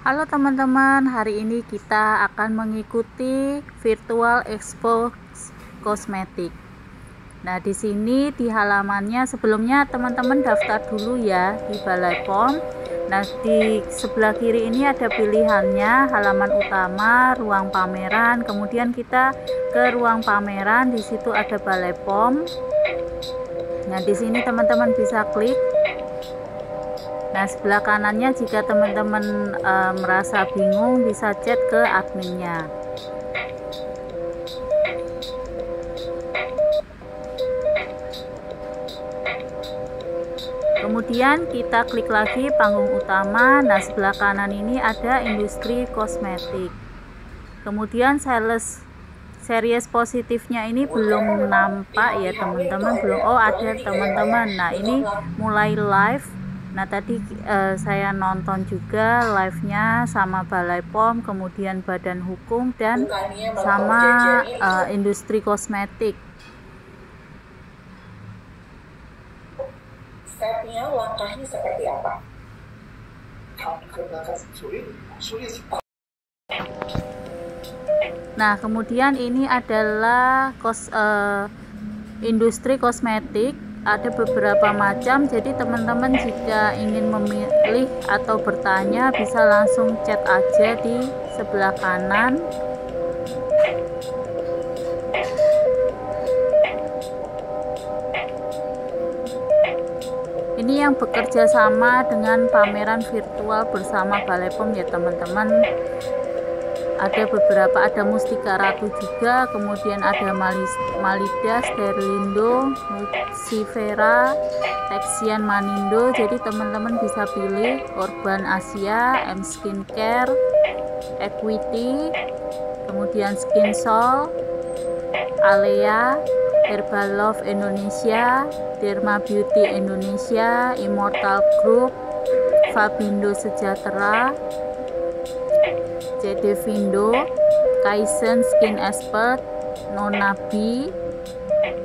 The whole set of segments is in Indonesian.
Halo teman-teman, hari ini kita akan mengikuti Virtual Expo Kosmetik. Nah, di sini di halamannya sebelumnya teman-teman daftar dulu ya di Balai POM. Nah, di sebelah kiri ini ada pilihannya, halaman utama, ruang pameran, kemudian kita ke ruang pameran, di situ ada Balai POM. Nah, di sini teman-teman bisa klik. Nah, sebelah kanannya jika teman-teman merasa bingung bisa chat ke adminnya. Kemudian kita klik lagi panggung utama. Nah, sebelah kanan ini ada industri kosmetik. Kemudian series positifnya ini belum nampak ya teman-teman, belum. Oh, ada teman-teman. Nah, ini mulai live. Nah, tadi saya nonton juga live-nya sama Balai POM, kemudian Badan Hukum, dan sama industri kosmetik. Stepnya, langkahnya seperti apa? Nah, kemudian ini adalah industri kosmetik. Ada beberapa macam, jadi teman-teman jika ingin memilih atau bertanya bisa langsung chat aja di sebelah kanan. Ini yang bekerja sama dengan pameran virtual bersama Balai POM ya teman-teman. Ada beberapa, ada Mustika Ratu juga, kemudian ada Malida, Sterlindo, Nucifera, Texian Manindo. Jadi teman-teman bisa pilih Urban Asia, M Skincare, Equity, kemudian Skinsol, Alea, Herbal Love Indonesia, Derma Beauty Indonesia, Immortal Group, Fabindo Sejahtera, JD Vindo, Kaizen Skin Expert, Nonabi,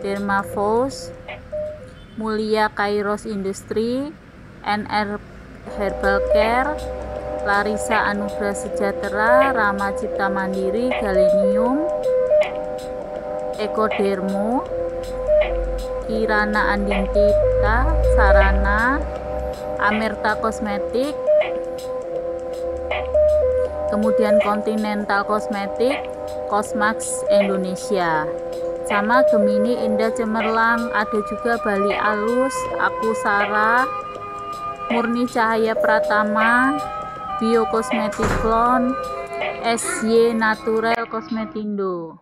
Dermavos, Mulia Kairos Industri, NR Herbal Care, Larissa Anugrah Sejahtera, Rama Cipta Mandiri, Galenium, Ekodermo, Kirana Andintita, Sarana, Amerta Kosmetik, kemudian Continental Kosmetik, Cosmax Indonesia, sama Gemini Indah Cemerlang, ada juga Bali Alus, Akusara, Murni Cahaya Pratama, Bio Kosmetiklon, SY Natural Kosmetindo.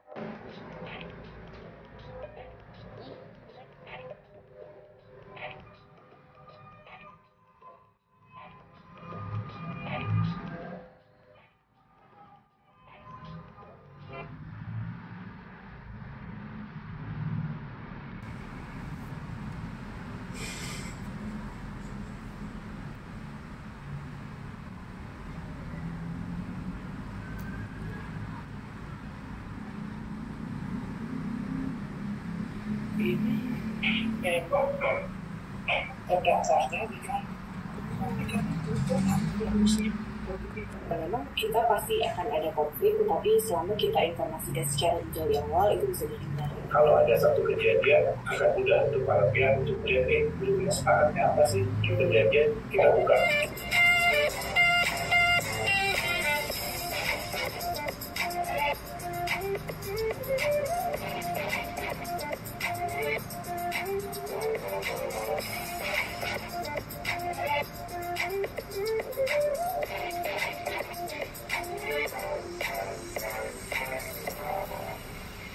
Ini terdasarnya memang kita pasti akan ada konflik, tetapi selama kita informasikan secara detail di awal itu bisa dihindari. Kalau ada satu kejadian akan mudah untuk para pihak untuk melihat dulu kesepakatannya apa sih kejadian kita buka.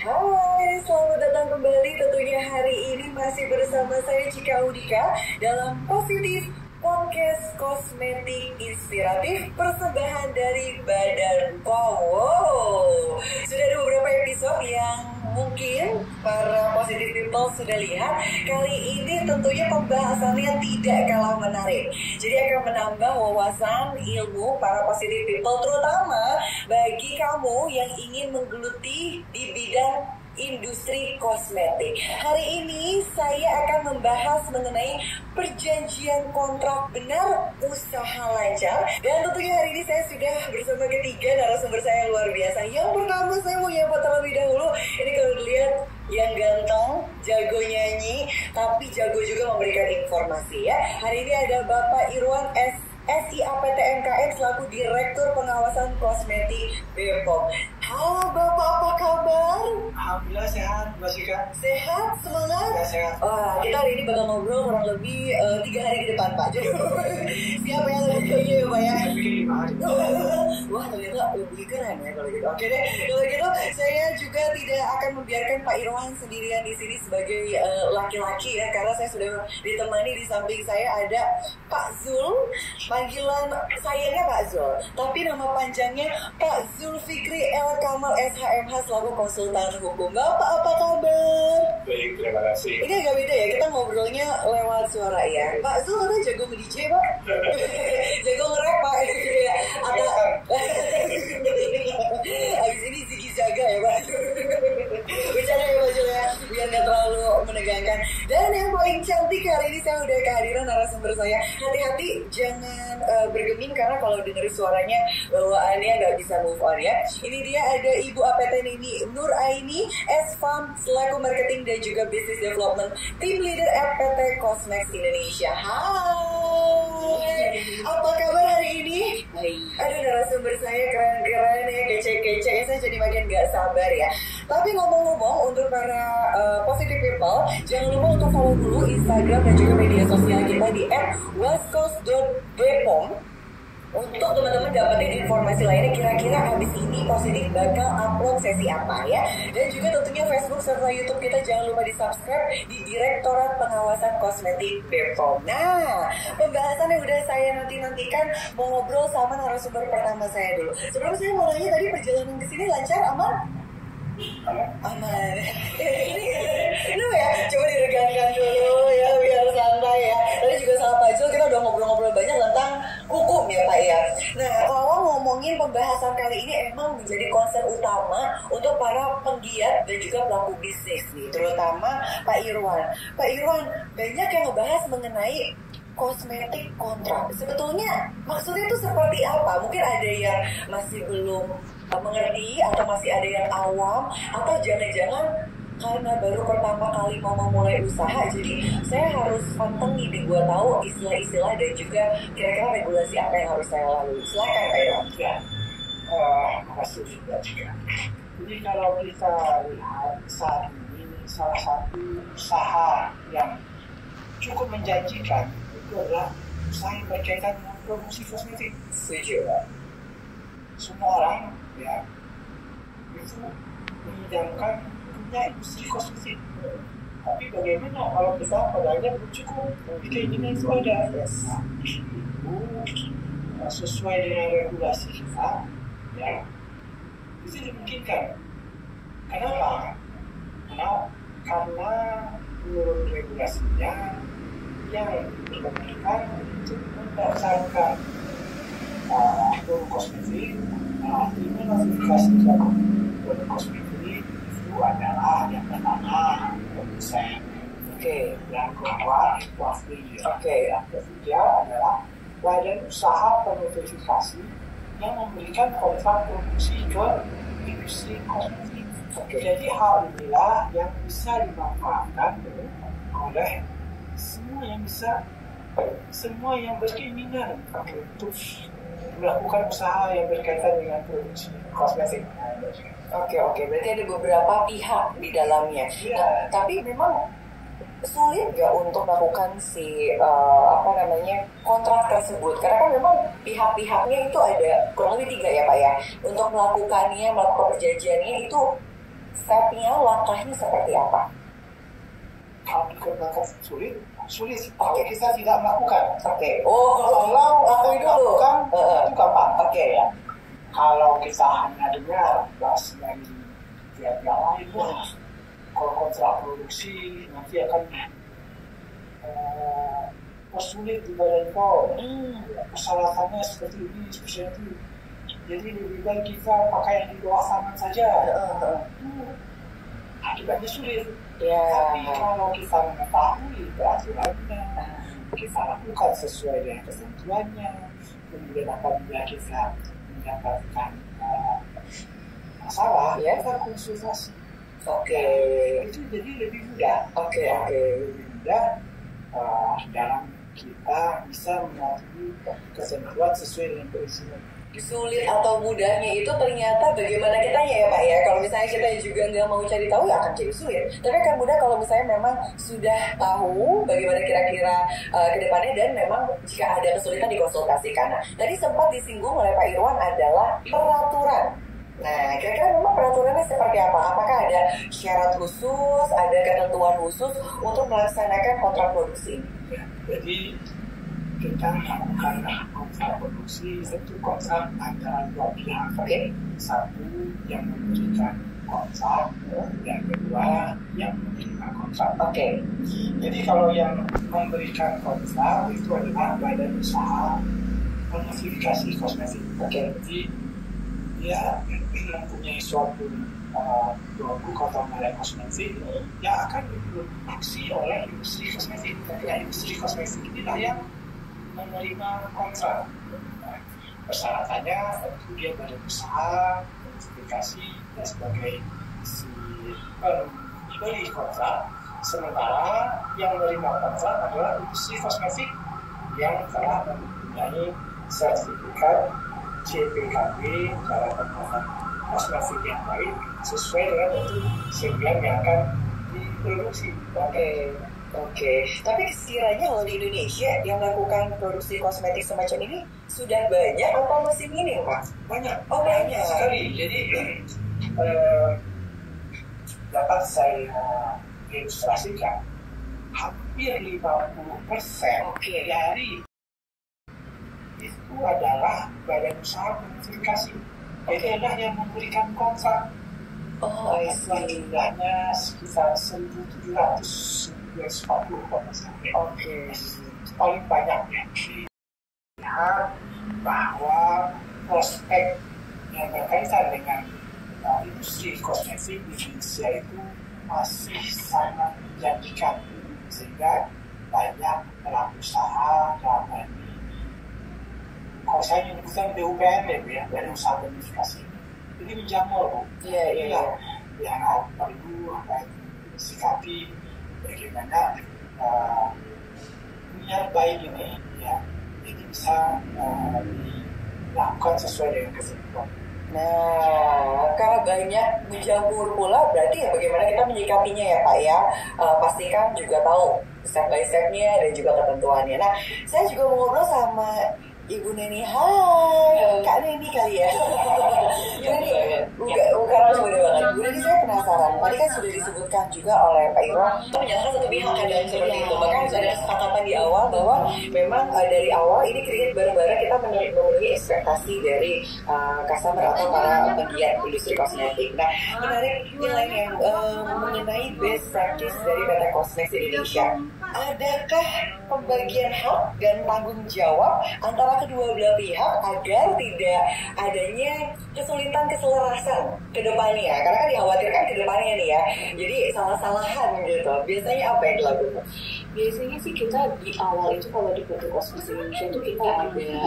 Hai, selamat datang kembali. Tentunya hari ini masih bersama saya Cika Udika dalam Positif Podcast Kosmetik Inspiratif persembahan dari Badan POM. Wow, sudah ada beberapa episode yang mungkin para positive people sudah lihat. Kali ini tentunya pembahasannya tidak kalah menarik. Jadi akan menambah wawasan ilmu para positive people, terutama bagi kamu yang ingin menggeluti di bidang industri kosmetik. Hari ini saya akan membahas mengenai perjanjian kontrak benar usaha lancar, dan tentunya hari ini saya sudah bersama ketiga narasumber saya yang luar biasa. Yang pertama saya mau nyapa terlebih dahulu. Ini kalau dilihat yang ganteng, jago nyanyi, tapi jago juga memberikan informasi ya. Hari ini ada Bapak Irwan SIAPTMKN selaku Direktur Pengawasan Kosmetik BPOM. Halo Bapak, apa kabar? Alhamdulillah sehat, Mbak Sika. Sehat, semangat? Ya, sehat. Wah, kita hari ini bakal ngobrol kurang lebih 3 hari ke depan, Pak. Siapa yang lebih kayaknya ya, Pak ya? Bikin 5 hari. Wah, ternyata lebih keren ya kalau gitu. Oke deh, kalau gitu saya juga tidak akan membiarkan Pak Irwan sendirian di sini sebagai laki-laki ya, karena saya sudah ditemani di samping saya ada Pak Zul. Panggilan sayangnya Pak Zul, tapi nama panjangnya Pak Zulfikri El Kamal SHMH selaku konsultan hukum. Bapak, apa kabar? Baik, terima kasih. Ini agak beda ya, kita ngobrolnya lewat suara ya. Pak Zul katanya jago nge-DJ, Pak. Jago nge-rap, Pak. Atau abis ini Ziggy Zaga ya, Pak. Bercanda ya, Pak Zul ya, biar nggak terlalu menegangkan. Dan yang paling cantik hari ini saya udah kehadiran narasumber saya. Hati-hati, jangan bergeming karena kalau dengar suaranya bawaannya nggak bisa move on ya. Ini dia ada Ibu APT Nini Nur Aini, S-Farm selaku Marketing dan juga Business Development Team Leader APT Cosmex Indonesia. Hai, apa kabar hari ini? Aduh, narasumber saya keren-keren ya, kece-kece ya, saya jadi makin nggak sabar ya. Tapi ngomong-ngomong, untuk para positive people, jangan lupa untuk follow dulu Instagram dan juga media sosial kita di @westcoast.bpom untuk teman-teman dapetin informasi lainnya, kira-kira habis ini positif bakal upload sesi apa ya. Dan juga tentunya Facebook serta YouTube kita jangan lupa di subscribe di Direktorat Pengawasan Kosmetik BPOM. Nah, pembahasan yang udah saya nantikan mau ngobrol sama narasumber pertama saya dulu. Sebelum saya mau nanya tadi, perjalanan ke sini lancar, aman? Aman. Ini ya, coba diregangkan dulu ya biar santai ya. Tadi juga sama Pak Zul kita udah ngobrol-ngobrol banyak tentang hukum ya Pak ya. Nah, kalau ngomongin pembahasan kali ini emang menjadi concern utama untuk para penggiat dan juga pelaku bisnis nih, terutama Pak Irwan. Pak Irwan, banyak yang ngebahas mengenai kosmetik kontrak. Sebetulnya maksudnya itu seperti apa? Mungkin ada yang masih belum mengerti atau masih ada yang awam, atau jangan-jangan karena baru pertama kali mau memulai usaha jadi saya harus pantengin nih buat tahu istilah-istilah dan juga kira-kira regulasi apa yang harus saya lalui. Silakan Pak Irwan. Ya, makasih Mbak Sika. Jadi kalau kita lihat saat ini salah satu usaha yang cukup menjanjikan itu adalah usaha yang berkaitan dengan produksi kosmetik. Setuju. Semua orang ya itu mengidamkan punya industri kosmetik. Tapi bagaimana kalau kita padanya belum cukup, keinginan itu ada. Nah, itu sesuai dengan regulasi kita, ya itu dimungkinkan. Kenapa? Karena menurut regulasinya yang diperbolehkan untuk mendaftarkan produk kosmetik, artinya notifikasi produk kosmetik itu adalah yang pertama produsen. Oke. Yang kedua industri. Oke. Yang ketiga adalah badan usaha pennotifikasi yang memberikan kontrak produksi ke industri kosmetik. Oke. Jadi hal inilah yang bisa dimanfaatkan oleh semua yang berkeinginan untuk melakukan usaha yang berkaitan dengan produksi kosmetik. Oke, berarti ada beberapa pihak di dalamnya. Nah, tapi memang sulit nggak untuk melakukan kontrak tersebut? Karena kan memang pihak-pihaknya itu ada kurang lebih 3 ya Pak ya. Untuk melakukan perjanjiannya itu stepnya, langkahnya seperti apa? Kalau dikatakan sulit kalau kita tidak melakukan. Oke. Oh, kalau akui dulu. Itu gampang. Oke ya. Kalau kita hanya dengar bahas dari pihak yang lain, kalau kontrak produksi nanti akan sulit di badan POM. Persyaratannya seperti ini, seperti itu. Jadi lebih baik kita pakai yang di bawah tangan saja. Akibatnya sulit. Ya. Tapi kalau kita mengetahui peraturannya, kita lakukan sesuai dengan ketentuannya, kemudian apabila kita mendapatkan masalah, Ya. kita konsultasi. Oke. Itu jadi lebih mudah. Oke. Lebih mudah dalam kita bisa mematuhi ketentuan sesuai dengan perizinan. Sulit atau mudahnya itu ternyata bagaimana kitanya ya Pak ya. Kalau misalnya kita juga nggak mau cari tahu ya akan jadi sulit. Tapi akan mudah kalau misalnya memang sudah tahu bagaimana kira-kira ke depannya dan memang jika ada kesulitan dikonsultasikan. Nah, tadi sempat disinggung oleh Pak Irwan adalah peraturan. Nah, kira-kira memang peraturannya seperti apa? Apakah ada syarat khusus, ada ketentuan khusus untuk melaksanakan kontrak produksi? Ya, jadi kita melakukan kontrak produksi itu kontrak antara dua pihak. Oke. Satu yang memberikan kontrak, yang kedua yang menerima kontrak. Oke. Jadi kalau yang memberikan kontrak itu adalah badan usaha modifikasi kosmetik. Oke. Jadi dia mempunyai suatu produk atau merek kosmetik yang akan diproduksi oleh industri kosmetik. Nah, industri kosmetik inilah yang menerima kontrak. Nah, persyaratannya tentu dia badan usaha, sertifikasi dan sebagai si pembeli kontrak. Sementara yang menerima kontrak adalah industri kosmetik yang telah mempunyai sertifikat CPKB cara pembuatan kosmetik yang baik sesuai dengan bentuk sekian yang akan diproduksi. Oke. Tapi sekiranya kalau di Indonesia yang melakukan produksi kosmetik semacam ini sudah banyak atau masih minim, Pak? Banyak. Oh, banyak sekali. Jadi dapat saya ilustrasikan hampir 50% dari itu adalah badan usaha sertifikasi. Itu adalah yang memberikan kontrak. Oh, I see. Jumlahnya sekitar 1.740 kalau sampai. Oke. Paling banyak ya. Lihat bahwa prospek yang berkaitan dengan industri kosmetik di Indonesia itu masih sangat menjanjikan, sehingga banyak pelaku usaha dalam hal ini. Kalau saya menyebutkan BUMN ya, dari usaha modifikasi ini menjamur, Bu. Iya. Yang perlu sikapi bagaimana minyak baik ini ya, ini bisa dilakukan sesuai dengan ketentuan. Nah, karena banyak menjamur pula, berarti ya bagaimana kita menyikapinya ya Pak ya. Pastikan juga tahu step by stepnya dan juga ketentuannya. Nah, saya juga mau ngobrol sama Ibu Neni. Hai, Kak Neni kali ya. Bukan mudah banget. Bu Neni, saya penasaran. Tadi kan sudah disebutkan juga oleh Pak Irwan, menyatakan satu pihak kan dalam seperti itu. Bahkan sudah ada kesepakatan di awal bahwa memang dari awal ini kredit bareng-bareng kita memenuhi ekspektasi dari customer atau para pegiat industri kosmetik. Nah, menarik nilai yang mengenai best practice dari PT Cosmex Indonesia. Adakah pembagian hak dan tanggung jawab antara kedua belah pihak agar tidak adanya kesulitan keselarasan ke depannya? Karena kan dikhawatirkan ke depannya nih ya. Jadi salah-salahan gitu. Biasanya apa yang dilakukan? Biasanya sih kita di awal itu kalau di PT Cosmex Indonesia itu kita ada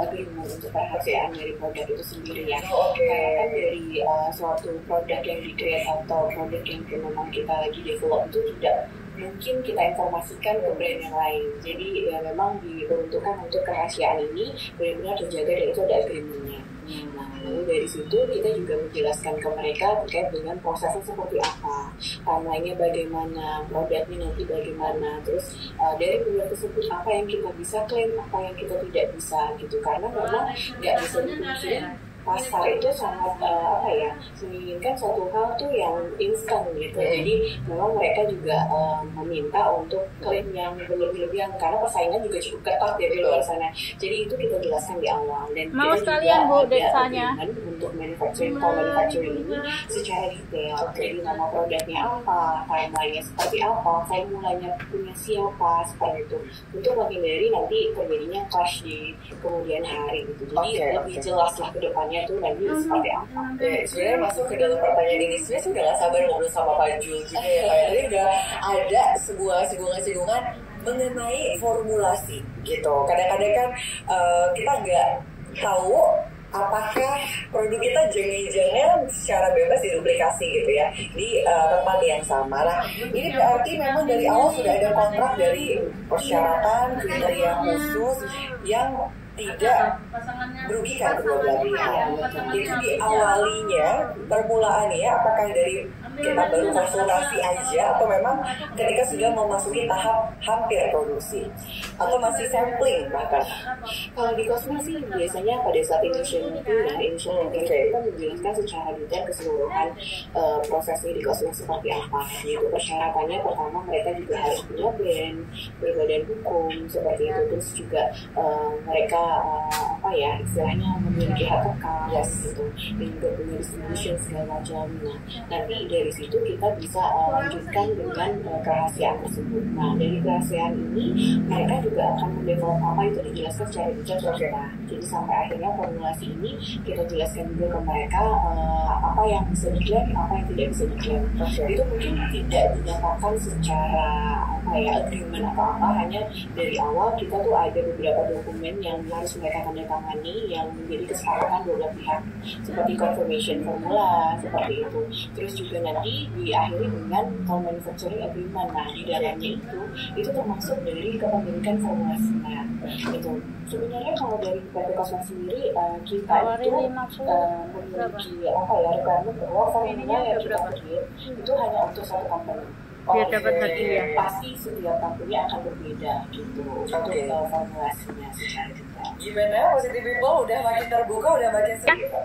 agreement untuk perhatian dari produk itu sendiri ya. Karena kan dari suatu produk yang di-create atau produk yang memang kita lagi develop itu tidak mungkin kita informasikan ke brand yang lain. Jadi ya memang diperuntukkan untuk kerahasiaan ini benar-benar terjaga dan itu ada agreement-nya. Nah, lalu dari situ kita juga menjelaskan ke mereka terkait dengan prosesnya seperti apa, timeline-nya bagaimana, produknya nanti bagaimana, terus dari produk tersebut apa yang kita bisa klaim, apa yang kita tidak bisa gitu. Karena memang nggak bisa dipungkiri pasar itu sangat menginginkan suatu hal tuh yang instan gitu. Jadi memang mereka juga meminta untuk klaim yang berlebihan karena persaingan juga cukup ketat ya di luar sana. Jadi itu kita jelaskan di awal dan mau kita sekalian Bu juga desanya ada untuk manufacturing ini secara detail. Jadi nama produknya apa, timeline-nya seperti apa, formulanya punya siapa, seperti itu. Untuk menghindari nanti terjadinya clash di kemudian hari gitu. Jadi lebih jelas lah ke depannya tuh nanti seperti apa. Sebenarnya masuk ke dalam pertanyaan ini sebenarnya sudah gak sabar ngobrol sama Pak Jul juga ya Pak. Tadi udah ada sebuah singgungan mengenai formulasi gitu. Kadang-kadang kan kita nggak tahu apakah produk kita jangan-jangan secara bebas diduplikasi gitu ya di tempat yang sama. Nah, ini berarti memang dari awal sudah ada kontrak dari persyaratan kriteria khusus yang tidak merugikan kedua belah pihak. Itu diawalinya permulaannya apakah dari kita baru konsultasi aja atau memang ketika sudah memasuki tahap hampir produksi atau masih sampling bahkan? Kalau di Cosma sih biasanya pada saat initial meeting kita menjelaskan secara detail keseluruhan prosesnya di Cosma seperti apa. Gitu. Persyaratannya pertama mereka juga harus punya brand, berbadan hukum seperti itu, terus juga mereka istilahnya memiliki hak kekal gitu, dan juga punya distribution segala macam. Nah, nanti dari situ kita bisa lanjutkan dengan kerahasiaan tersebut. Nah, dari kerahasiaan ini mereka juga akan mendevelop apa itu dijelaskan secara detail ke kita. Jadi sampai akhirnya formulasi ini kita jelaskan juga ke mereka apa yang bisa diklaim, apa yang tidak bisa diklaim. Itu mungkin tidak dinyatakan secara agreement atau apa, hanya dari awal kita tuh ada beberapa dokumen yang harus mereka tanda tangani yang menjadi kesepakatan dua belah pihak, seperti confirmation formula seperti itu. Terus juga nanti diakhiri dengan manufacturing agreement. Nah, di dalamnya itu termasuk dari kepemilikan formulasinya. Itu sebenarnya kalau dari PT Cosma sendiri kita itu memiliki requirement bahwa formula yang kita create itu hanya untuk satu company. Biar dapat hadiah. Pasti setiap company akan berbeda gitu untuk formulasinya secara detail. Gimana Positive People udah makin terbuka, udah makin sedikit?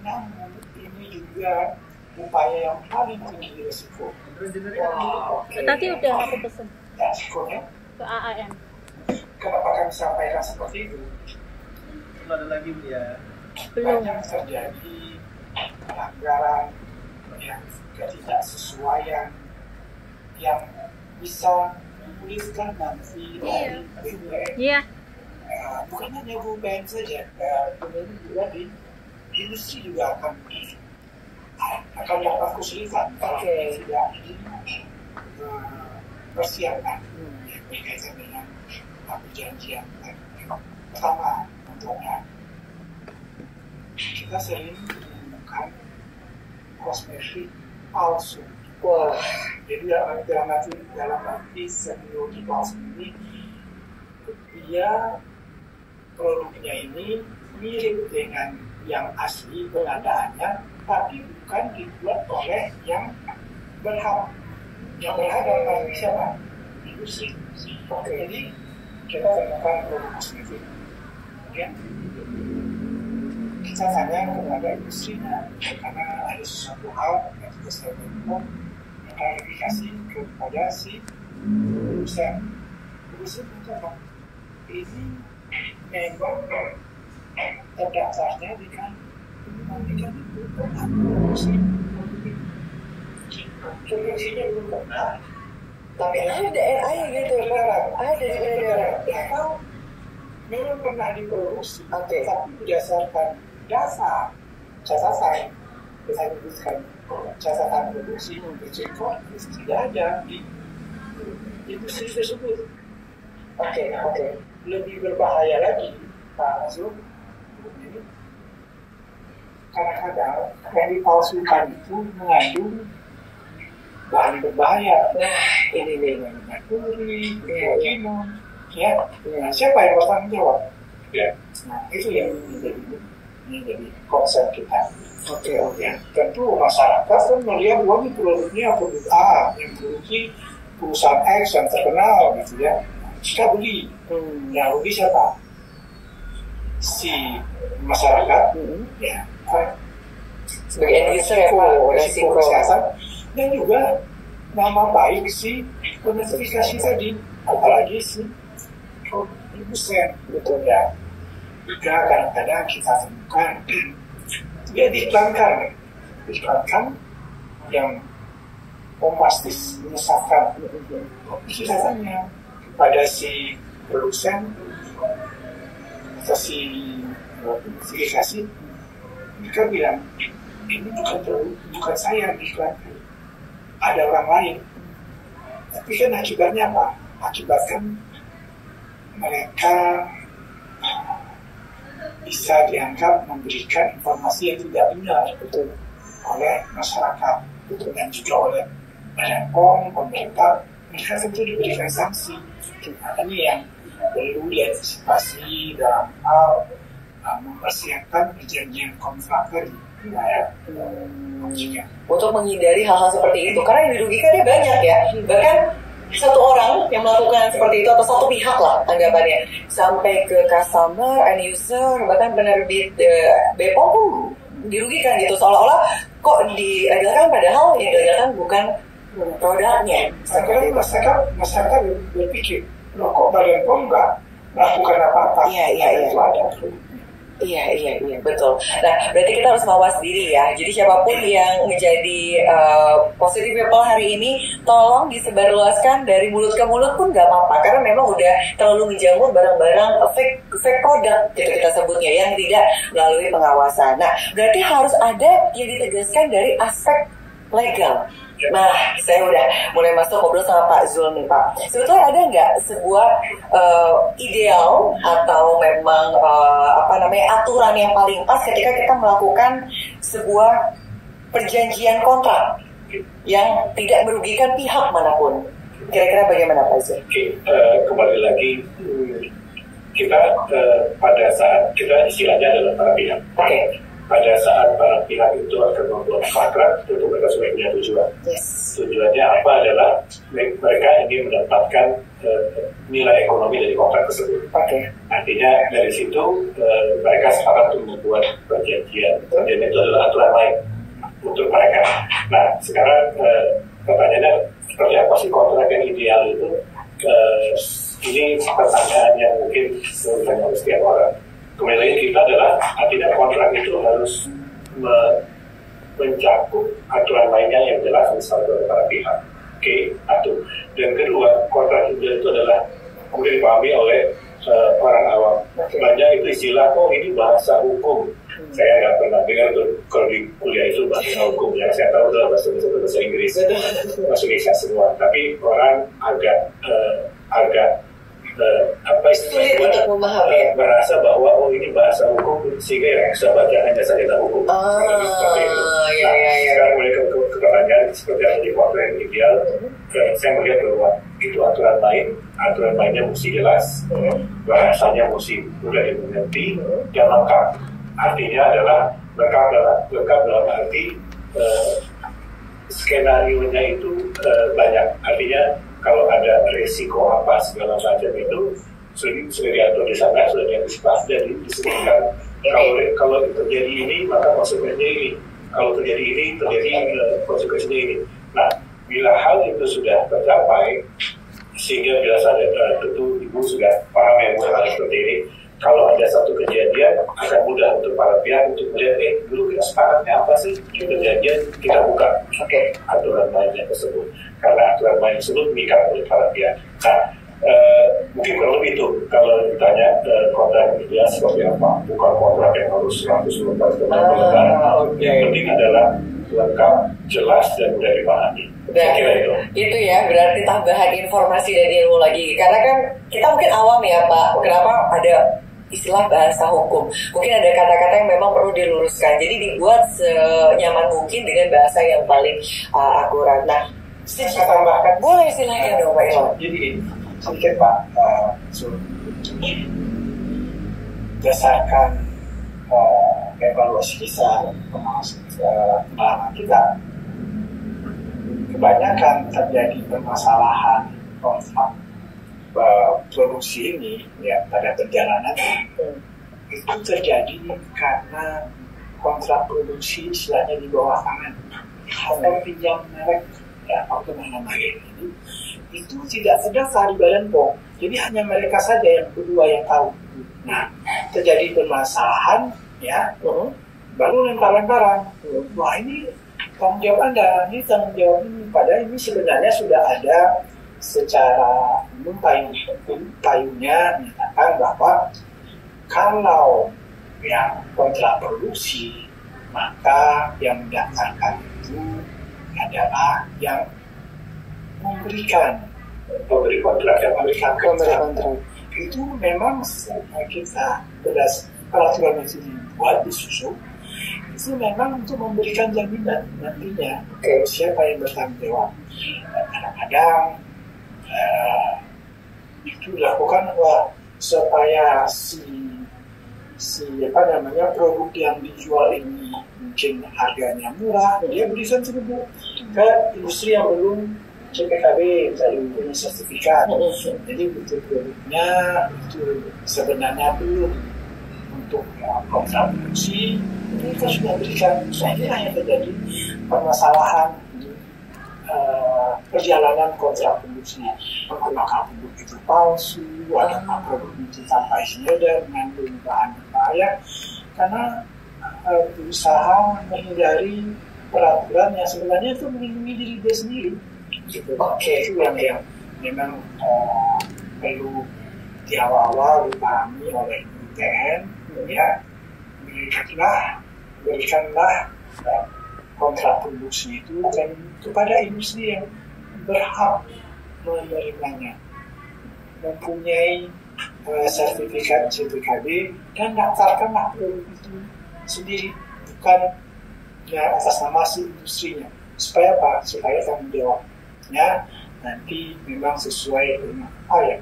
Namun ini juga upaya yang paling tinggi resiko. Tadi udah aku pesen Resikonya ke AAM. kenapa kami sampaikan seperti itu? Ada lagi ya. Belum. Banyak terjadi pelanggaran yang ketidaksesuaian yang bisa dituliskan nanti dari BUMN. Iya. Bukan hanya BUMN saja, BUMN juga di industri juga akan dapat kesulitan kalau tidak persiapkan berkaitan dengan perjanjian. Pertama, contohnya kita sering menemukan kosmetik palsu. Wah, Jadi dalam arti semiotik palsu ini, dia produknya ini mirip dengan yang asli pengadaannya, tapi bukan dibuat oleh yang berhak. Yang berhak dalam arti siapa? Industri. Jadi kita temukan produk kosmetik, ya. Kita tanya kepada industrinya karena ada sesuatu hal yang sudah saya temukan, klarifikasi kepada si produsen. Produsen mencoba ini memang terdaftarnya dengan itu pernah produksinya belum pernah. tapi ada DRA ya gitu, ada di peredaran. Atau memang pernah diproduksi, Oke. tapi berdasarkan data catatan kita menyebutkan catatan produksi bercekok tidak ada di industri tersebut. Oke. Lebih berbahaya lagi Pak Azul, kadang-kadang yang dipalsukan itu mengandung bahan berbahaya. Ini merkuri, kino, ya. Nah, siapa yang bertanggung jawab? Ya. Nah, itu yang menjadi konsep kita. Ya. Tentu masyarakat kan melihat bahwa ini produknya produk A yang produksi perusahaan X yang terkenal gitu ya. Kita beli, yang rugi siapa? Si masyarakat, ya. Sebagai user ya Pak, resiko kesehatan dan juga nama baik si penertifikasi tadi, apalagi si produsen, betul ya. Juga kadang-kadang kita temukan dia diiklankan yang bombastis, menyesatkan kesehatannya pada si produsen atau si notifikasi. Mereka bilang ini bukan saya yang diiklankan, ada orang lain. Tapi kan akibatnya apa? Akibatnya mereka bisa dianggap memberikan informasi yang tidak benar oleh masyarakat dan juga oleh Badan POM, pemerintah. Mereka tentu diberikan sanksi. Ini yang perlu diantisipasi dalam hal mempersiapkan perjanjian kontrak tadi. Untuk menghindari hal-hal seperti itu, karena yang dirugikannya banyak ya, bahkan satu orang yang melakukan seperti itu atau satu pihak lah anggapannya sampai ke customer, end user, bahkan penerbit BPOM pun dirugikan gitu, seolah-olah kok dilegalkan padahal yang dilegalkan bukan produknya. Akhirnya masyarakat berpikir, loh kok Badan POM nggak melakukan apa-apa? Iya. Iya, betul. Nah, berarti kita harus mawas diri ya. Jadi siapapun yang menjadi positive people hari ini, tolong disebarluaskan dari mulut ke mulut pun nggak apa-apa. Karena memang udah terlalu menjamur barang-barang fake product, gitu kita sebutnya, yang tidak melalui pengawasan. Nah, berarti harus ada yang ditegaskan dari aspek legal. Nah, saya udah mulai masuk ngobrol sama Pak Zul nih, Pak. Sebetulnya ada nggak sebuah ideal atau memang aturan yang paling pas ketika kita melakukan sebuah perjanjian kontrak yang tidak merugikan pihak manapun? Kira-kira bagaimana, Pak Zul? Kembali lagi, kita pada saat kita istilahnya adalah para pihak. Oke. Pada saat para pihak itu akan membuat kontrak, tentu mereka sudah punya tujuan. Yes. Tujuannya apa adalah mereka ingin mendapatkan nilai ekonomi dari kontrak tersebut. Oke. Artinya dari situ mereka sepakat untuk membuat perjanjian. Perjanjian itu adalah aturan main untuk mereka. Nah, sekarang pertanyaannya seperti apa sih kontrak yang ideal itu? Ini pertanyaan yang mungkin ditanya oleh setiap orang. Kembali kita adalah artinya kontrak itu harus mencakup aturan mainnya yang jelas misalnya oleh para pihak. Oke, satu. Dan kedua, kontrak ideal itu adalah kemudian dipahami oleh orang awam. Banyak itu istilah, ini bahasa hukum. Saya nggak pernah dengar tuh kalau di kuliah itu bahasa hukum. Yang saya tahu adalah bahasa Inggris, bahasa Indonesia semua. Tapi orang agak sulit untuk memahami, merasa bahwa ini bahasa hukum sehingga yang bisa baca hanya saja hukum. Seperti itu. Sekarang mereka ke pertanyaan seperti apa di kontrak yang ideal. Saya melihat bahwa itu aturan mainnya mesti jelas, bahasanya mesti mudah dimengerti dan lengkap. Artinya adalah lengkap dalam arti skenario-nya itu banyak. Artinya kalau ada resiko apa segala macam itu sudah diatur di sana, sudah diantisipasi dan disebutkan. Kalau terjadi ini maka konsekuensinya ini. Kalau terjadi ini konsekuensinya ini. Nah, bila hal itu sudah tercapai, sehingga bila tentu Ibu sudah paham yang hal seperti ini. Kalau ada satu kejadian, akan mudah untuk para pihak untuk melihat, dulu kita sepakatnya apa sih kejadian, kita buka aturan mainnya tersebut. Karena aturan main tersebut mengikat oleh para pihak. Nah, mungkin kurang lebih itu. Kalau ditanya kontrak ideal seperti apa, bukan kontrak yang harus 100 lembar Yang penting adalah lengkap, jelas, dan mudah dipahami. Kira itu. Itu ya, berarti tambahan informasi dan ilmu lagi. Karena kan kita mungkin awam ya, Pak. Kenapa ada istilah bahasa hukum? Mungkin ada kata-kata yang memang perlu diluruskan. Jadi dibuat senyaman mungkin dengan bahasa yang paling akurat. Nah, saya tambahkan. Boleh, silahkan dong, Pak Ilham. Jadi sedikit Pak, berdasarkan evaluasi kita, pengalaman kita, kebanyakan terjadi permasalahan kontrak produksi ini ya pada perjalanan itu terjadi karena kontrak produksi istilahnya di bawah tangan atau pinjam merek ya atau nama ini itu tidak terdaftar di Badan POM, jadi hanya mereka saja yang berdua yang tahu. Nah, terjadi permasalahan ya, baru lempar-lemparan. Wah, ini tanggung jawab Anda, ini tanggung jawab ini. Padahal ini sebenarnya sudah ada secara umum payungnya menyatakan bahwa kalau yang kontrak produksi, maka yang mendaftarkan itu adalah yang pemberi kontrak yang memberikan kontrak itu memang kita peraturan itu dibuat, disusun itu memang untuk memberikan jaminan nantinya siapa yang bertanggung jawab. Kadang-kadang itu dilakukan supaya si produk yang dijual ini mungkin harganya murah, dia berikan sebelum ke industri yang belum CPKB belum punya sertifikat. Jadi betul produknya itu sebenarnya belum untuk kontrak produksi. Ini kita sudah berikan. Saya kira yang terjadi permasalahan di perjalanan kontrak produksi. Apakah produk itu palsu, apakah produk itu tanpa izin mengandung bahan berbahaya? Karena berusaha menghindari peraturan yang sebenarnya itu melindungi diri dia sendiri. Gitu. Itu yang memang perlu di awal-awal dipahami oleh UTN, ya berikanlah kontrak produksi itu dan kepada industri yang berhak menerimanya, mempunyai sertifikat CPKB dan daftarkanlah produk itu sendiri, bukan atas nama si industrinya. Supaya apa? Supaya tanggung jawabnya nanti memang sesuai dengan apa yang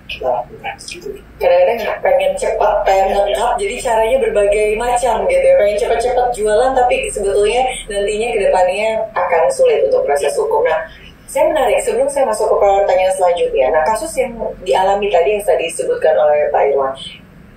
kita lakukan gitu. Kadang-kadang pengen cepat, pengen lengkap, jadi caranya berbagai macam gitu ya. Pengen cepat-cepat jualan, tapi sebetulnya nantinya ke depannya akan sulit untuk proses hukum. Nah, saya menarik, sebelum saya masuk ke pertanyaan selanjutnya. Nah, kasus yang dialami tadi yang tadi disebutkan oleh Pak Irwan,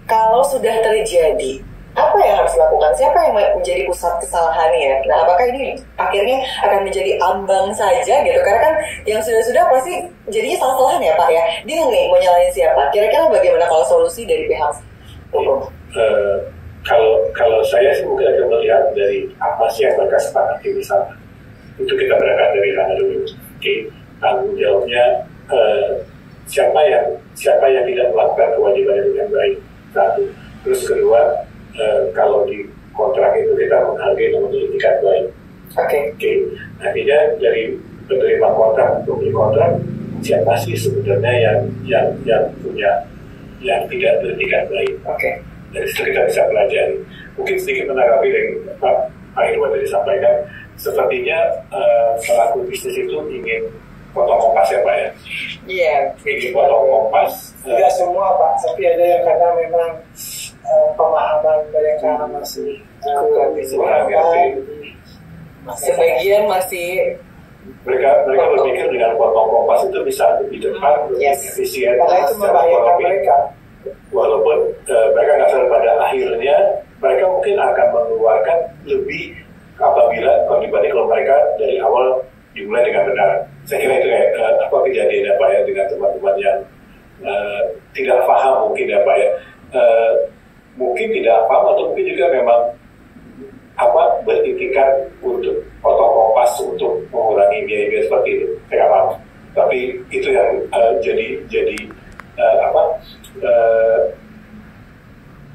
kalau sudah terjadi, apa yang harus dilakukan? Siapa yang menjadi pusat kesalahannya? Nah, apakah ini akhirnya akan menjadi ambang saja gitu? Karena kan yang sudah-sudah pasti jadinya salah-salahan ya Pak ya. Dia nih mau nyalain siapa? Kira-kira bagaimana kalau solusi dari pihak hukum? Kalau saya sih mungkin akan melihat dari apa sih yang mereka sepakati misalnya. Itu kita berangkat dari sana dulu. Tanggung jawabnya siapa yang tidak melakukan kewajiban yang baik. Satu. Terus kedua, kalau di kontrak itu kita menghargai namanya etikat baik. Oke. Artinya dari penerima kontrak, pemberi kontrak, siapa sih sebenarnya yang tidak beretikat baik. Dari situ kita bisa pelajari. Mungkin sedikit menanggapi dari Pak Irwan tadi sampaikan, sepertinya pelaku bisnis itu ingin potong kompas ya Pak ya. Iya. Ingin potong kompas. Tidak semua Pak, tapi ada yang karena memang pemahaman mereka masih kurang. Sebagian masih mereka berpikir dengan potong kompas itu bisa lebih cepat, lebih efisien. Karena itu membahayakan mereka. Walaupun mereka nggak sadar pada akhirnya mereka mungkin akan mengeluarkan lebih apabila dibanding kalau mereka dari awal dimulai dengan benar. Saya kira itu kejadian Pak ya dengan teman-teman yang tidak paham mungkin ya Pak ya. Mungkin tidak paham atau mungkin juga memang beritikat untuk potong kompas untuk mengurangi biaya-biaya seperti itu. Saya nggak paham. Tapi itu yang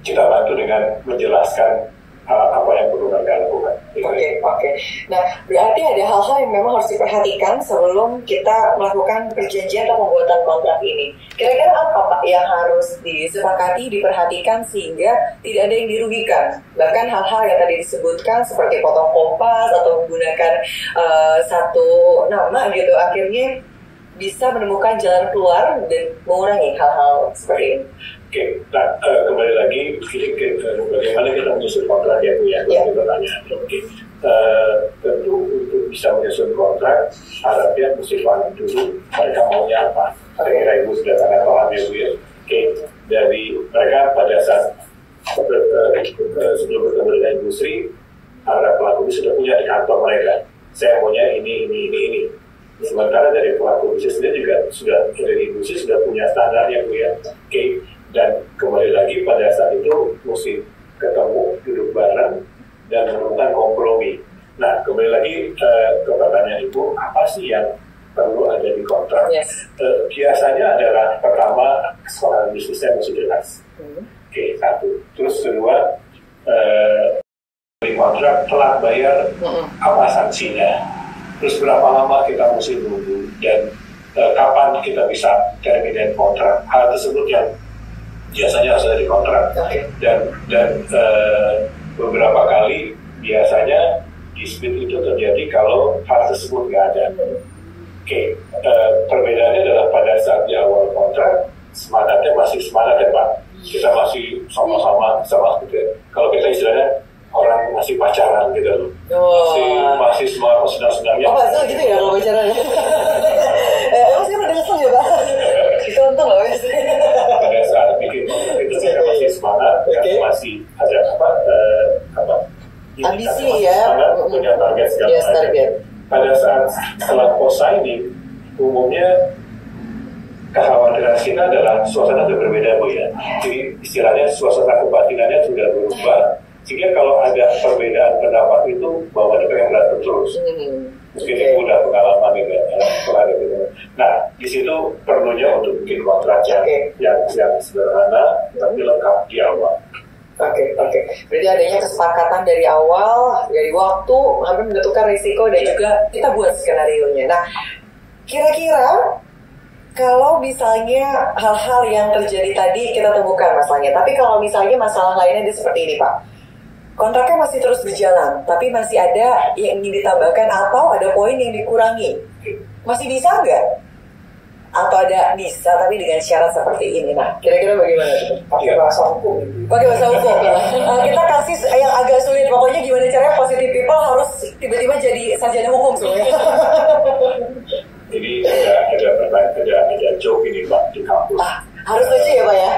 kita bantu dengan menjelaskan apa yang perlu mereka lakukan. Oke. Nah, berarti ada hal-hal yang memang harus diperhatikan sebelum kita melakukan perjanjian atau pembuatan kontrak ini. Kira-kira apa Pak yang harus disepakati, diperhatikan sehingga tidak ada yang dirugikan? Bahkan hal-hal yang tadi disebutkan seperti potong kompas atau menggunakan satu nama gitu, akhirnya bisa menemukan jalan keluar dan mengurangi hal-hal seperti ini. Oke, nah kembali lagi bagaimana kita menyusun kontrak ya Bu ya? Pertanyaan. Oke, tentu untuk bisa menyusun kontrak, harapnya mesti paham dulu mereka maunya apa. Kira-kira Ibu sudah sangat paham ya Bu ya? Oke, dari mereka pada saat sebelum bertemu dengan industri, para pelaku sudah punya di kantor mereka. Saya maunya ini. Sementara dari pelaku bisnis sendiri juga dari industri sudah punya standarnya Bu ya. Oke. Dan kembali lagi pada saat itu mesti ketemu, duduk bareng dan menemukan kompromi. Nah, kembali lagi ke pertanyaan Ibu, apa sih yang perlu ada di kontrak? Biasanya adalah pertama kesepakatan bisnisnya mesti jelas. Oke, satu. Terus kedua, di kontrak telah bayar apa sanksinya? terus berapa lama kita mesti nunggu, dan kapan kita bisa terminate kontrak. Hal tersebut yang biasanya harus ada di kontrak. Dan beberapa kali biasanya dispute itu terjadi kalau hal tersebut nggak ada. Perbedaannya adalah pada saat di awal kontrak semangatnya masih semangat ya Pak, kita masih sama-sama gitu. Kalau kita istilahnya orang masih pacaran gitu loh, masih semangat, senang-senangnya. Pak Zul gitu ya kalau pacaran. Emang sih pernah dengar ya Pak? Itu untung loh. Pada saat bikin kontrak itu kita masih semangat, masih ada ambisi ya, punya target segala macam. Pada saat setelah post signing, umumnya kekhawatiran kita adalah suasana sudah berbeda Bu ya. Jadi istilahnya suasana kebatinannya sudah berubah, sehingga kalau ada perbedaan pendapat itu bawaannya pengen berantem terus. Mungkin Ibu udah pengalaman gitu. Nah, di situ perlunya untuk bikin kontrak yang sederhana tapi lengkap di awal. Oke. Berarti adanya kesepakatan dari awal, dari waktu, sampai menentukan risiko dan juga kita buat skenario-nya. Nah, kira-kira kalau misalnya hal-hal yang terjadi tadi kita temukan masalahnya, tapi kalau misalnya masalah lainnya seperti ini Pak, kontraknya masih terus berjalan, tapi masih ada yang ingin ditambahkan atau ada poin yang dikurangi, masih bisa nggak? Atau ada bisa tapi dengan syarat seperti ini. Nah, kira-kira bagaimana itu? Pakai bahasa hukum. Kita kasih yang agak sulit. Pokoknya gimana caranya positive people harus tiba-tiba jadi sarjana hukum sebenarnya. Jadi ada joke ini Pak di kampus. Harus lucu ya Pak ya.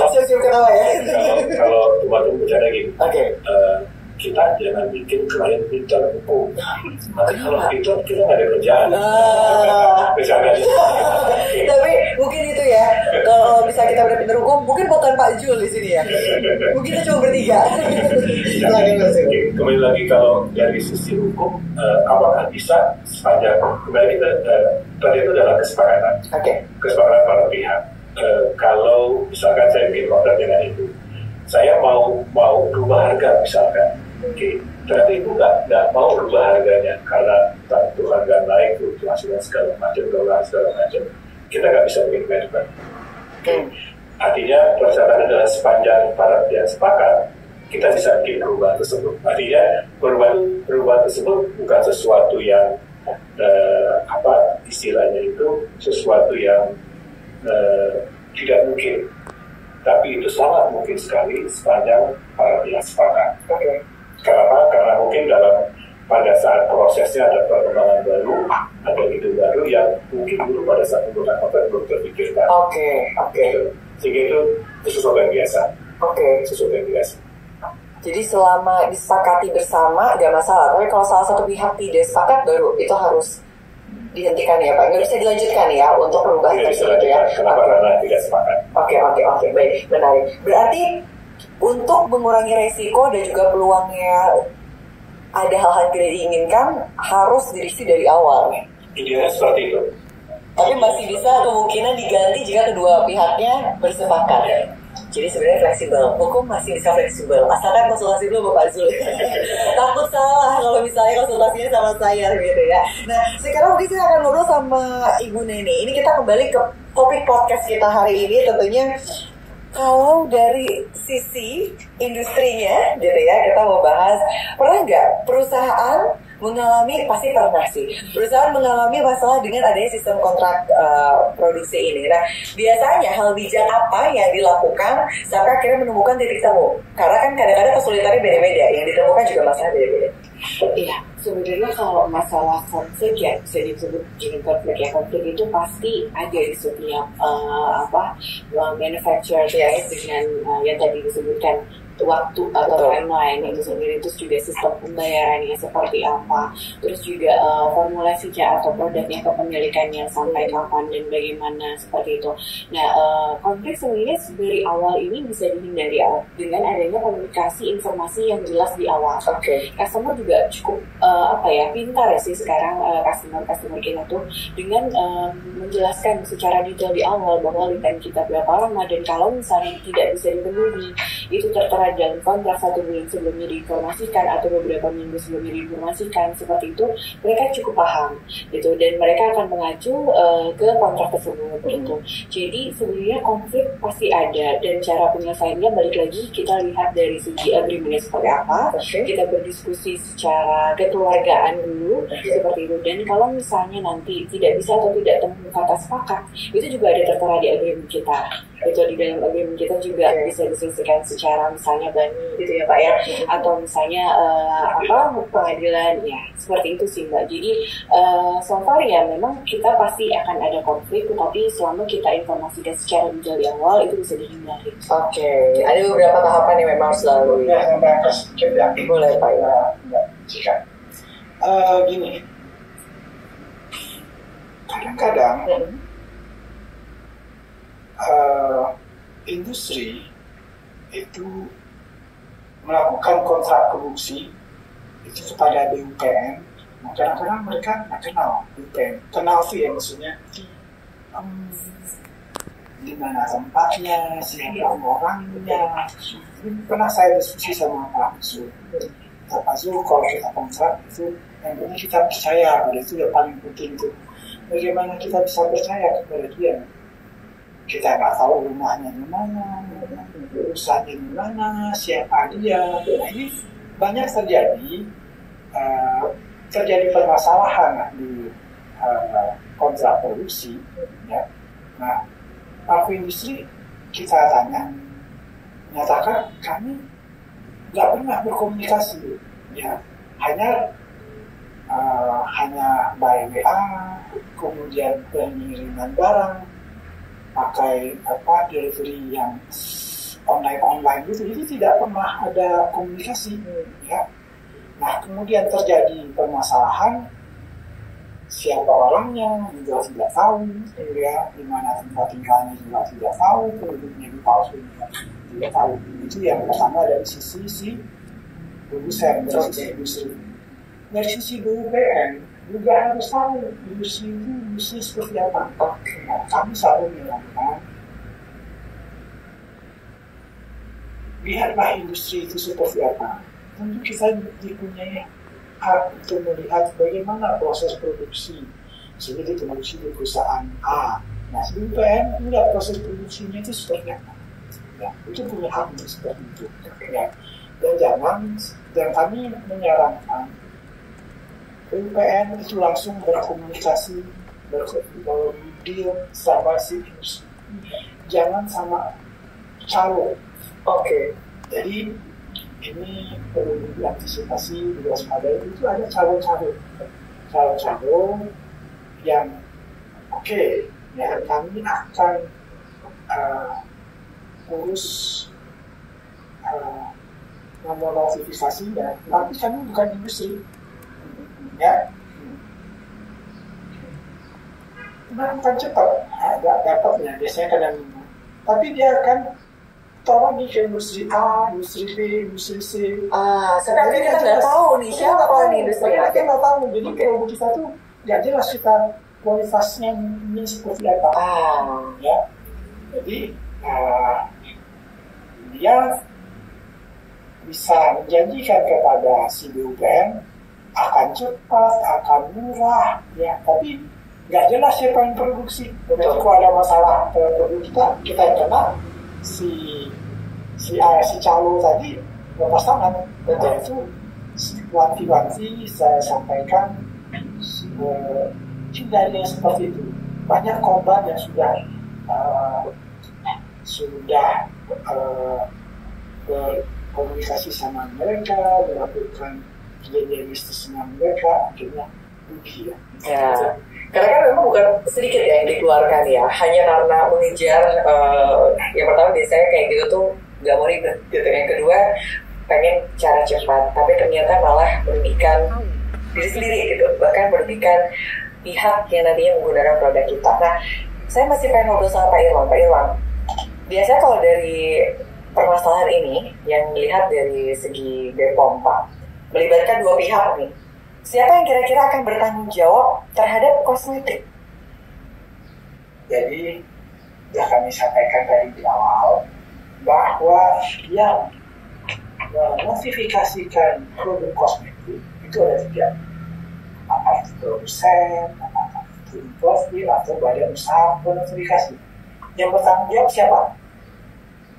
Siap-siap ketawa ya. Kalau teman-teman bercanda gini. Kita jangan bikin klien pintar hukum. Nanti kalau pintar kita nggak ada kerjaan. Tapi mungkin itu ya. Kalau bisa kita udah pintar hukum, mungkin bukan Pak Jul di sini ya. Mungkin kita cuma bertiga. Kembali lagi kalau dari sisi hukum, apakah bisa sepanjang kembali kita tadi itu adalah kesepakatan. Kesepakatan para pihak. Kalau misalkan saya bikin kontrak dengan Ibu, saya mau rubah harga misalkan. Ternyata Ibu nggak mau rubah harganya karena itu harga naik, fluktuasinya segala macam, dolar segala macam. Kita nggak bisa bikin manajemen. Artinya persyaratan adalah sepanjang para pihak sepakat, kita bisa bikin perubahan tersebut. Artinya perubahan tersebut bukan sesuatu yang istilahnya itu sesuatu yang tidak mungkin, tapi itu sangat mungkin sekali sepanjang para pihak sepakat. Kenapa? Karena mungkin pada saat prosesnya ada perkembangan baru, ada ide baru yang mungkin dulu pada saat pembuatan kontrak belum terpikirkan. Sehingga itu sesuatu yang biasa. Sesuatu yang biasa. Jadi selama disepakati bersama gak masalah, tapi kalau salah satu pihak tidak sepakat baru itu harus dihentikan ya Pak, nggak bisa dilanjutkan ya untuk perubahan tersebut ya. Kenapa? Karena tidak sepakat. Oke, baik, menarik. Berarti untuk mengurangi resiko dan juga peluangnya ada hal-hal tidak diinginkan harus direview dari awal. Idealnya seperti itu. Tapi masih bisa kemungkinan diganti jika kedua pihaknya bersepakat. Jadi sebenarnya fleksibel, hukum masih bisa fleksibel, asalkan konsultasi dulu Bapak Zul. Takut salah kalau misalnya konsultasinya sama saya gitu ya. Nah, sekarang mungkin saya akan ngobrol sama Ibu Neni. Ini kita kembali ke topik podcast kita hari ini, tentunya kalau dari sisi industrinya gitu ya, kita mau bahas, pernah nggak perusahaan mengalami, pasti pernah sih, perusahaan mengalami masalah dengan adanya sistem kontrak produksi ini. Nah, biasanya hal bijak apa yang dilakukan sampai akhirnya menemukan titik temu? Karena kan kadang-kadang kesulitannya beda-beda, yang ditemukan juga masalah beda-beda. Iya, sebenarnya kalau masalah konflik ya bisa disebut dengan konflik ya. Konflik itu pasti ada di setiap manufacturer dengan yang tadi disebutkan waktu atau timeline itu sendiri, terus juga sistem pembayarannya seperti apa, terus juga formulasinya atau produknya kepemilikannya sampai kapan dan bagaimana seperti itu. Nah, konflik sebenarnya dari awal ini bisa dihindari dengan adanya komunikasi informasi yang jelas di awal. Customer juga cukup pintar ya sih sekarang customer kita tuh dengan menjelaskan secara detail di awal bahwa lead time kita berapa lama, dan kalau misalnya tidak bisa dipenuhi itu tertera dalam kontrak 1 bulan sebelumnya diinformasikan atau beberapa minggu sebelumnya diinformasikan seperti itu, mereka cukup paham gitu, dan mereka akan mengacu ke kontrak tersebut gitu. Jadi sebenarnya konflik pasti ada, dan cara penyelesaiannya balik lagi kita lihat dari segi agreementnya seperti apa. Kita berdiskusi secara kekeluargaan dulu seperti itu, dan kalau misalnya nanti tidak bisa atau tidak temu kata sepakat, itu juga ada tertera di agreement kita. Itu di dalam agreement kita juga bisa diselesaikan secara misalnya bani gitu ya Pak ya, atau misalnya pengadilan ya, seperti itu sih Mbak. Jadi so far ya memang kita pasti akan ada konflik, tetapi selama kita informasikan secara detail di awal itu bisa dihindari. Oke, ada beberapa tahapan yang memang harus dilalui. Boleh Pak ya. Jika gini, kadang-kadang industri itu melakukan kontrak produksi itu kepada BUPN. Nah, kadang-kadang mereka nggak kenal BUPN. Kenal sih ya, maksudnya di mana tempatnya, siapa orangnya. Pernah saya diskusi sama Pak Zul. Pak Zul, kalau kita kontrak itu yang penting kita percaya pada itu yang paling penting itu. Bagaimana kita bisa percaya kepada dia? Kita nggak tahu rumahnya di mana, usahanya di mana, siapa dia. Nah, ini banyak terjadi permasalahan di kontrak produksi. Ya. Nah, pelaku industri kita tanya, menyatakan kami nggak pernah berkomunikasi, ya hanya by WA, kemudian pengiriman barang pakai delivery yang online gitu, jadi tidak pernah ada komunikasi, ya. Nah, kemudian terjadi permasalahan, siapa orangnya juga tidak tahu, ya, di mana tempat tinggalnya juga tidak tahu, penduduknya dipalsu juga tidak tahu. Itu yang pertama dari sisi produsen, dari sisi industri. Dari sisi BUPN juga harus tahu industri itu industri seperti apa. Nah, kami selalu melakukan, lihatlah industri itu seperti apa. Tentu kita dipunyai hak untuk melihat bagaimana proses produksi. Jadi produksi di perusahaan A. Nah, BUPN melihat proses produksinya itu seperti apa. Ya, itu punya hak untuk seperti itu. Ya. Dan kami menyarankan BUPN itu langsung berkomunikasi, berdeal sama si industri. Jangan sama calo. Oke. Jadi ini perlu diantisipasi, diwaspadai. Itu ada calo-calo yang ya kami akan urus nomor notifikasinya, tapi kami bukan industri. Ya, bukan cepat, dapatnya biasanya kadang minggu. Tapi dia akan tolong nih ke industri A, industri B, industri C. Sebenarnya kita nggak tahu nih siapa nih industri. Kita nggak tahu, jadi produk kita tuh nggak jelas kita kualitasnya ini seperti apa. Ya, jadi dia bisa menjanjikan kepada si BUPN akan cepat, akan murah, ya. Tapi nggak jelas siapa yang produksi. Kalau ada masalah produk kita kena si calo tadi lepas tangan. Nah, itu wanti-wanti saya sampaikan hindari yang seperti itu. Banyak korban yang sudah berkomunikasi sama mereka, melakukan kejadian bisnis dengan mereka, akhirnya rugi ya. Karena kan memang bukan sedikit ya yang dikeluarkan ya, hanya karena mengejar yang pertama biasanya kayak gitu tuh nggak mau ribet gitu. Yang kedua pengen cara cepat, tapi ternyata malah merugikan diri sendiri gitu, bahkan merugikan pihak yang nantinya menggunakan produk kita. Nah, saya masih pengen ngobrol sama Pak Irwan. Biasanya kalau dari permasalahan ini yang dilihat dari segi BPOM Pak, melibatkan dua pihak nih. Siapa yang kira-kira akan bertanggung jawab terhadap kosmetik? Jadi, sudah kami sampaikan tadi di awal bahwa yang notifikasikan produk kosmetik itu ada 3. Apa itu produsen, apa itu importir, atau badan usaha notifikasi. Yang bertanggung jawab siapa?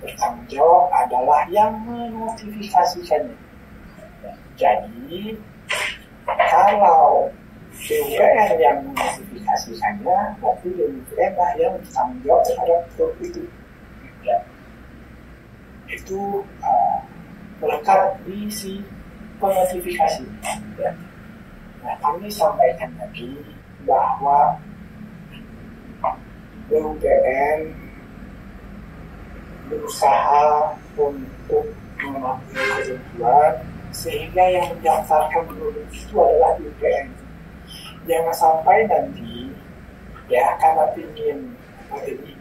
Bertanggung jawab adalah yang menotifikasikannya. Jadi kalau BUMN yang menotifikasikannya, berarti BUMN lah yang bertanggung jawab terhadap produk itu. Ya. Itu melekat di si penotifikasi. Ya. Nah, kami sampaikan tadi bahwa BUMN berusaha untuk memenuhi kebutuhan sehingga yang mendaftarkan produk itu adalah BUMN. Jangan sampai nanti ya karena ingin tadi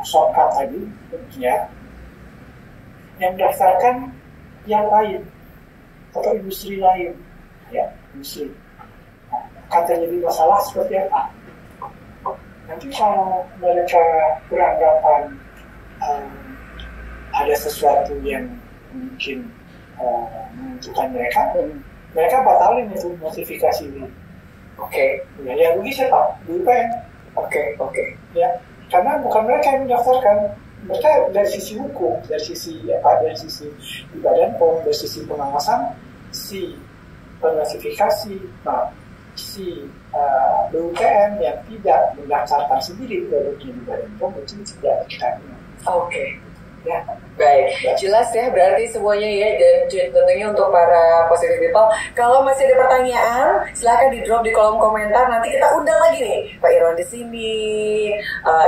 shortcut tadi ya yang mendaftarkan yang lain atau industri lain ya industri. Nah, akan terjadi masalah seperti apa? Nanti kalau mereka beranggapan ada sesuatu yang mungkin menentukan mereka batalin itu notifikasi ini. Oke. Ya, yang rugi siapa? BUMN. Oke. Ya, karena bukan mereka yang mendaftarkan. Mereka dari sisi hukum, dari sisi Badan POM, dari sisi pengawasan, si penotifikasi, si BUMN yang tidak mendaftarkan sendiri produknya di Badan POM itu tidak kita. Oke. Ya. Baik, jelas ya berarti semuanya ya, dan tentunya untuk para positive people, kalau masih ada pertanyaan silahkan di drop di kolom komentar, nanti kita undang lagi nih Pak Irwan di sini,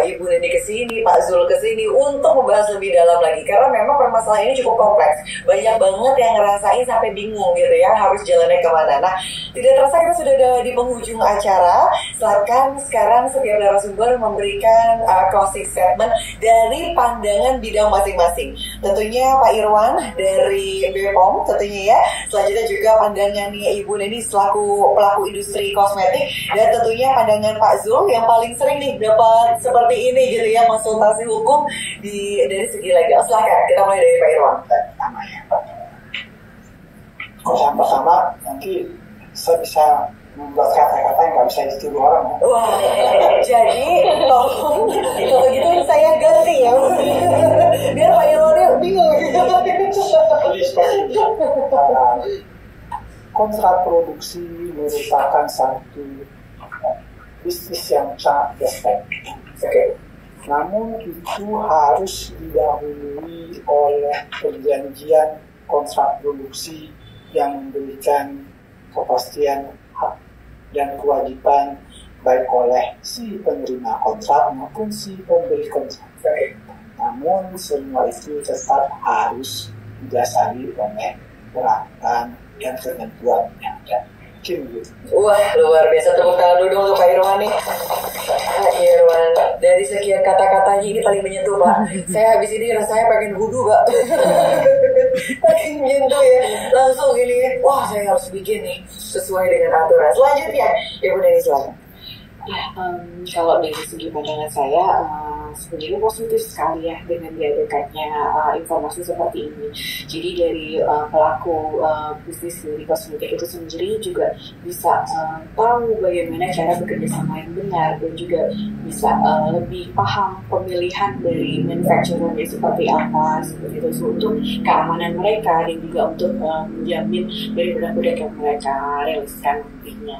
Ibu Neni ke sini, Pak Zul ke sini untuk membahas lebih dalam lagi, karena memang permasalahan ini cukup kompleks, banyak banget yang ngerasain sampai bingung gitu ya harus jalannya kemana. Nah, tidak terasa kita sudah ada di penghujung acara. Silakan sekarang setiap narasumber memberikan closing statement dari pandangan bidang masing-masing. Tentunya Pak Irwan dari BPOM tentunya ya. Selanjutnya juga pandangannya Ibu Neni selaku pelaku industri kosmetik, dan tentunya pandangan Pak Zul yang paling sering nih dapat seperti ini gitu ya, konsultasi hukum dari segi legal. Silakan kita mulai dari Pak Irwan. Yang pertama nanti saya bisa membuat kata-kata yang nggak bisa ditiru orang. Wah, jadi tolong kalau gitu saya ganti ya, biar Pak Irwannya bingung. Jadi seperti kontrak produksi merupakan satu bisnis yang sangat respect. Oke. Namun itu harus didahului oleh perjanjian kontrak produksi yang memberikan kepastian hak dan kewajiban baik oleh si penerima kontrak maupun si pemberi kontrak. Namun semua itu tetap harus didasari oleh peraturan dan ketentuan yang ada. Gitu. Wah, luar biasa, tepuk tangan dulu untuk Pak Irwan nih. Pak Irwan, dari sekian kata-katanya ini paling menyentuh Pak. Saya habis ini rasanya pengen wudhu Pak. Pengen menyentuh ya, langsung ini. Wah, saya harus bikin nih sesuai dengan aturan. Selanjutnya, Ibu Neni silakan. Ya, kalau dari segi pandangan saya sebenarnya positif sekali ya dengan diadakannya informasi seperti ini. Jadi dari pelaku bisnis dari kosmetik itu sendiri juga bisa tahu bagaimana cara bekerja sama yang benar, dan juga bisa lebih paham pemilihan dari manufacturernya seperti apa, seperti itu untuk keamanan mereka dan juga untuk menjamin dari produk-produk yang mereka riliskan nantinya.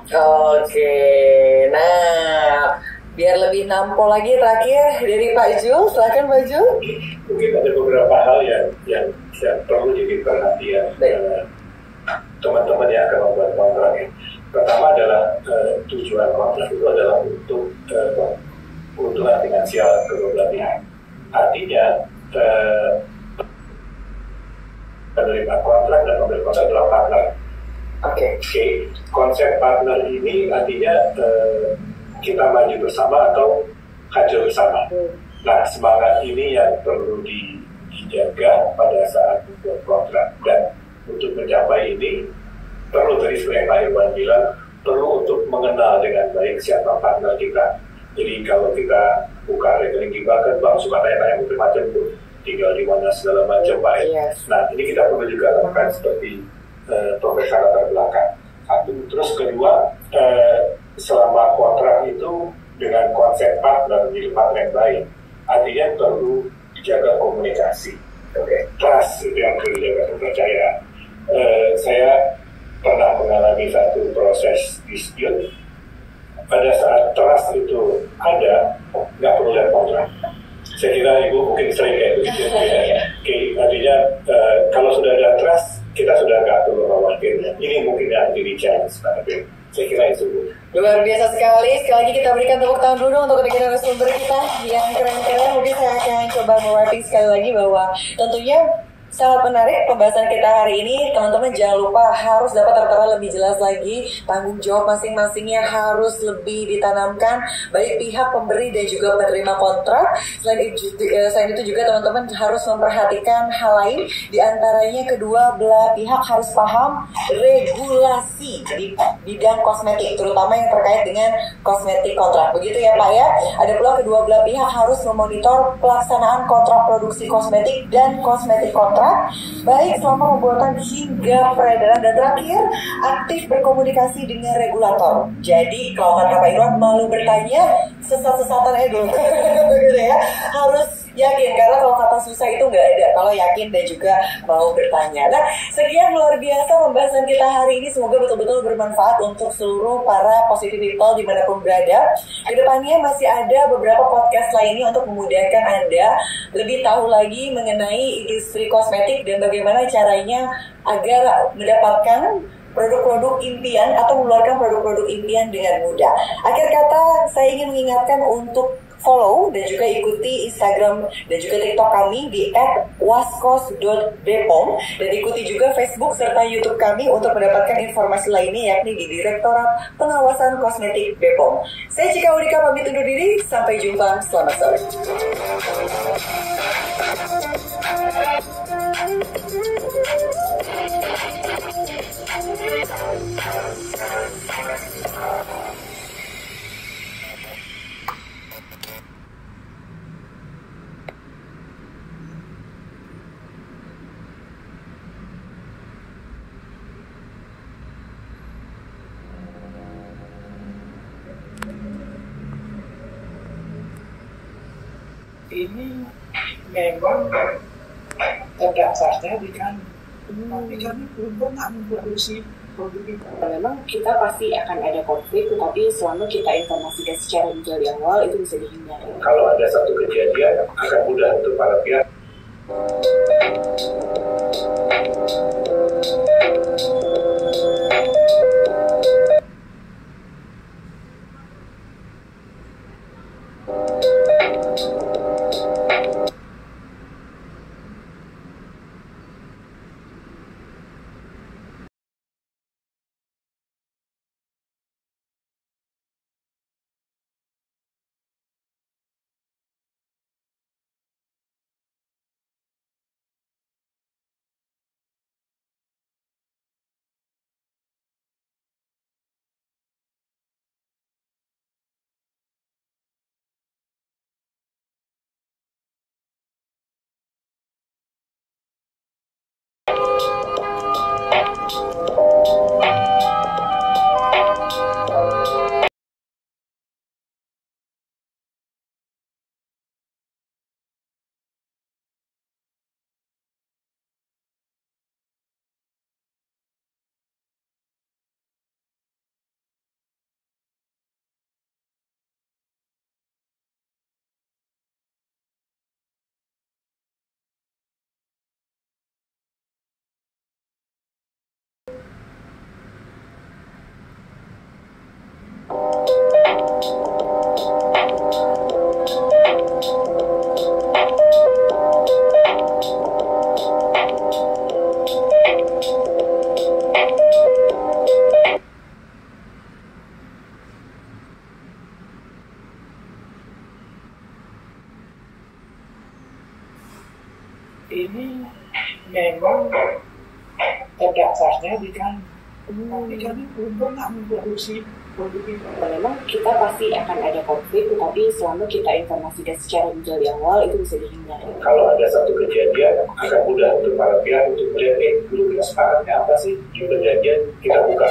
Oke, nah biar lebih nampol lagi terakhir dari Pak Jul, silakan Pak Jul. Mungkin ada beberapa hal yang perlu jadi perhatian teman-teman yang akan membuat kontrak. Pertama adalah tujuan kontrak itu adalah untuk keuntungan finansial kedua belah pihak. Artinya penerima kontrak dan pemberi kontrak adalah partner. Oke. Konsep partner ini artinya kita maju bersama atau hancur bersama. Nah, semangat ini yang perlu dijaga pada saat membuat kontrak, dan untuk mencapai ini perlu, tadi seperti Pak Irwan bilang, perlu untuk mengenal dengan baik siapa partner kita. Jadi kalau kita buka rekening di bank, kan bank suka tanya-tanya macam-macam tuh. tinggal di mana segala macam Pak. Yes. Nah ini kita perlu juga lakukan seperti pemeriksaan latar belakang. Satu, terus kedua, selama kontrak itu dengan konsep partner menjadi partner yang baik, artinya perlu dijaga komunikasi. Trust itu yang perlu dijaga, kepercayaan. Saya pernah mengalami satu proses dispute. Pada saat trust itu ada, nggak perlu lihat kontrak. Saya kira Ibu mungkin sering kayak begitu. Artinya kalau sudah ada trust, kita sudah nggak perlu khawatir. Ini mungkin yang jadi challenge. Saya kira itu. Luar biasa sekali. Sekali lagi kita berikan tepuk tangan dulu untuk ketiga narasumber kita yang keren-keren. Mungkin saya akan coba mewakili sekali lagi bahwa tentunya sangat menarik pembahasan kita hari ini. Teman-teman jangan lupa harus dapat tertera lebih jelas lagi. Tanggung jawab masing-masingnya harus lebih ditanamkan, baik pihak pemberi dan juga penerima kontrak. Selain itu juga teman-teman harus memperhatikan hal lain. Di antaranya kedua belah pihak harus paham regulasi di bidang kosmetik, terutama yang terkait dengan kosmetik kontrak. Begitu ya Pak ya. Ada pula kedua belah pihak harus memonitor pelaksanaan kontrak produksi kosmetik dan kosmetik kontrak, baik selama pembuatan hingga peredaran, dan terakhir aktif berkomunikasi dengan regulator. Jadi kalau kata Pak Irwan, malu bertanya, sesat-sesatan dulu. Begitu ya, harus yakin, karena kalau kata susah itu nggak ada, kalau yakin dan juga mau bertanya. Nah, sekian luar biasa pembahasan kita hari ini, semoga betul-betul bermanfaat untuk seluruh para positive people dimanapun berada. Kedepannya masih ada beberapa podcast lainnya untuk memudahkan Anda lebih tahu lagi mengenai industri kosmetik dan bagaimana caranya agar mendapatkan produk-produk impian atau mengeluarkan produk-produk impian dengan mudah. Akhir kata, saya ingin mengingatkan untuk follow dan juga ikuti Instagram dan juga TikTok kami di @waskos.bepom, dan ikuti juga Facebook serta YouTube kami untuk mendapatkan informasi lainnya, yakni di Direktorat Pengawasan Kosmetik Bepom. Saya Cika Udika pamit undur diri, sampai jumpa, selamat sore. Ini memang terdaftarnya di kan, tapi kami belum pernah memproduksi produk itu. Memang kita pasti akan ada konflik, tetapi selama kita informasikan secara detail di awal, itu bisa dihindari. Kalau ada satu kejadian, akan mudah untuk para pihak. Ini memang terdaftarnya di kan, tapi kami belum pernah memproduksi Memang kita pasti akan ada konflik, tetapi selama kita informasikan secara detail di awal itu bisa dihindari. Kalau ada satu kejadian, akan mudah untuk para pihak untuk melihat dulu kesepakatannya apa sih di perjanjian, kita buka.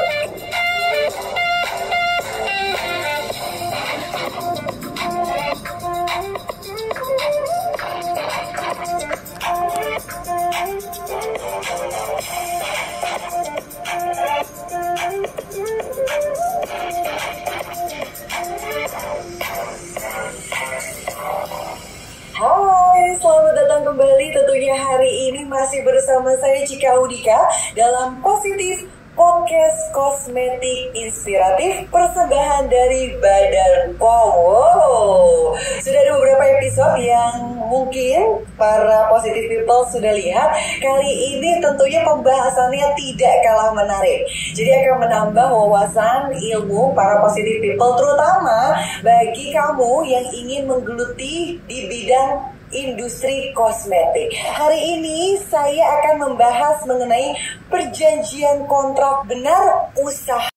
Hai, selamat datang kembali. Tentunya hari ini masih bersama saya Cika Udika dalam Positif Podcast Kosmetik Inspiratif persembahan dari Badan POM. Wow, sudah ada beberapa episode yang mungkin para positive people sudah lihat. Kali ini tentunya pembahasannya tidak kalah menarik. Jadi akan menambah wawasan ilmu para positive people, terutama bagi kamu yang ingin menggeluti di bidang industri kosmetik. Hari ini saya akan membahas mengenai perjanjian kontrak benar usaha.